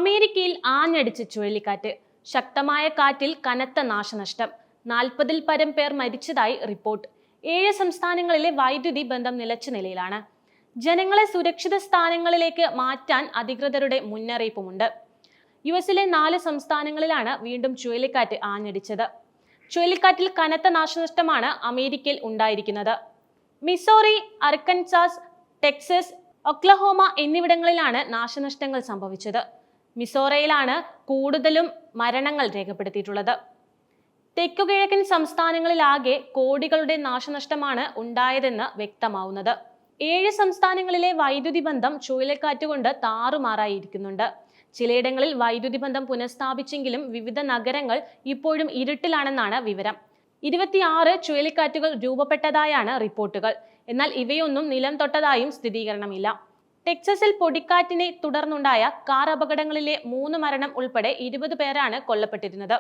അമേരിക്കയിൽ ആഞ്ഞടിച്ച് ചുഴലിക്കാറ്റ്. ശക്തമായ കാറ്റിൽ കനത്ത നാശനഷ്ടം. 40-ൽ പരം പേർ മരിച്ചതായി റിപ്പോർട്ട്. 7 സംസ്ഥാനങ്ങളിലെ വൈദ്യുതി ബന്ധം നിലച്ച നിലയിലാണ്. ജനങ്ങളെ സുരക്ഷിത സ്ഥാനങ്ങളിലേക്ക് മാറ്റാൻ അധികൃതരുടെ മുന്നറിയിപ്പുമുണ്ട്. യുഎസിലെ 4 സംസ്ഥാനങ്ങളിലാണ് വീണ്ടും ചുഴലിക്കാറ്റ് ആഞ്ഞടിച്ചത്. ചുഴലിക്കാറ്റിൽ കനത്ത നാശനഷ്ടമാണ് അമേരിക്കയിൽ ഉണ്ടായിരിക്കുന്നത്. മിസോറി, അർക്കൻസാസ്, ടെക്സസ്, ഒക്ലഹോമ എന്നിവിടങ്ങളിലാണ് നാശനഷ്ടങ്ങൾ സംഭവിച്ചത്. മിസോറയിലാണ് കൂടുതലും മരണങ്ങൾ രേഖപ്പെടുത്തിയിട്ടുള്ളത്. തെക്കുകിഴക്കൻ സംസ്ഥാനങ്ങളിലാകെ കോടികളുടെ നാശനഷ്ടമാണ് ഉണ്ടായതെന്ന് വ്യക്തമാവുന്നത്. 7 സംസ്ഥാനങ്ങളിലെ വൈദ്യുതി ബന്ധം ചുഴലിക്കാറ്റുകൊണ്ട് താറുമാറായിരിക്കുന്നുണ്ട്. ചിലയിടങ്ങളിൽ വൈദ്യുതി ബന്ധം പുനഃസ്ഥാപിച്ചെങ്കിലും വിവിധ നഗരങ്ങൾ ഇപ്പോഴും ഇരുട്ടിലാണെന്നാണ് വിവരം. 26 ചുഴലിക്കാറ്റുകൾ രൂപപ്പെട്ടതായാണ് റിപ്പോർട്ടുകൾ. എന്നാൽ ഇവയൊന്നും നിലം തൊട്ടതായും സ്ഥിരീകരണമില്ല. ടെക്സസിൽ പൊടിക്കാറ്റിനെ തുടർന്നുണ്ടായ കാർ അപകടങ്ങളിലെ 3 മരണം ഉൾപ്പെടെ 20 പേരാണ് കൊല്ലപ്പെട്ടിരുന്നത്.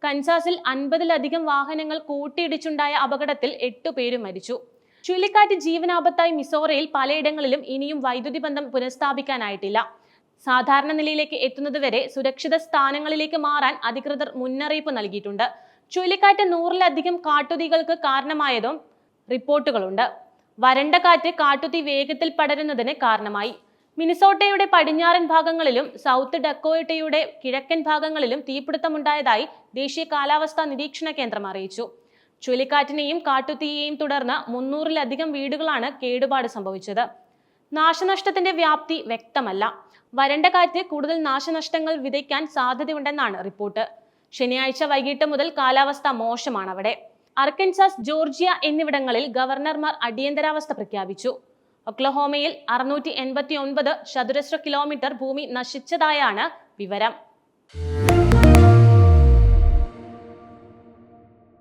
കൻസാസിൽ 50-ലധികം വാഹനങ്ങൾ കൂട്ടിയിടിച്ചുണ്ടായ അപകടത്തിൽ 8 പേരും മരിച്ചു. ചുഴലിക്കാറ്റ് ജീവനാപത്തായി മിസോറയിൽ പലയിടങ്ങളിലും ഇനിയും വൈദ്യുതി ബന്ധം പുനഃസ്ഥാപിക്കാനായിട്ടില്ല. സാധാരണ നിലയിലേക്ക് എത്തുന്നതുവരെ സുരക്ഷിത സ്ഥാനങ്ങളിലേക്ക് മാറാൻ അധികൃതർ മുന്നറിയിപ്പ് നൽകിയിട്ടുണ്ട്. ചുഴലിക്കാറ്റ് 100-ലധികം കാട്ടുതീകൾക്ക് കാരണമായതും റിപ്പോർട്ടുകളുണ്ട്. വരണ്ട കാറ്റ് കാട്ടുതീ വേഗത്തിൽ പടരുന്നതിന് കാരണമായി. മിനിസോട്ടയുടെ പടിഞ്ഞാറൻ ഭാഗങ്ങളിലും സൗത്ത് ഡക്കോട്ടയുടെ കിഴക്കൻ ഭാഗങ്ങളിലും തീപിടുത്തമുണ്ടായതായി ദേശീയ കാലാവസ്ഥാ നിരീക്ഷണ കേന്ദ്രം അറിയിച്ചു. ചുഴലിക്കാറ്റിനെയും കാട്ടുതീയെയും തുടർന്ന് 300-ലധികം വീടുകളാണ് കേടുപാട് സംഭവിച്ചത്. നാശനഷ്ടത്തിന്റെ വ്യാപ്തി വ്യക്തമല്ല. വരണ്ട കാറ്റ് കൂടുതൽ നാശനഷ്ടങ്ങൾ വിതയ്ക്കാൻ സാധ്യതയുണ്ടെന്നാണ് റിപ്പോർട്ട്. ശനിയാഴ്ച വൈകിട്ട് മുതൽ കാലാവസ്ഥ മോശമാണ് അവിടെ. അർക്കൻസാസ്, ജോർജിയ എന്നിവിടങ്ങളിൽ ഗവർണർമാർ അടിയന്തരാവസ്ഥ പ്രഖ്യാപിച്ചു. ഒക്ലഹോമയിൽ 689 ചതുരശ്ര കിലോമീറ്റർ ഭൂമി നശിച്ചതായാണ് വിവരം.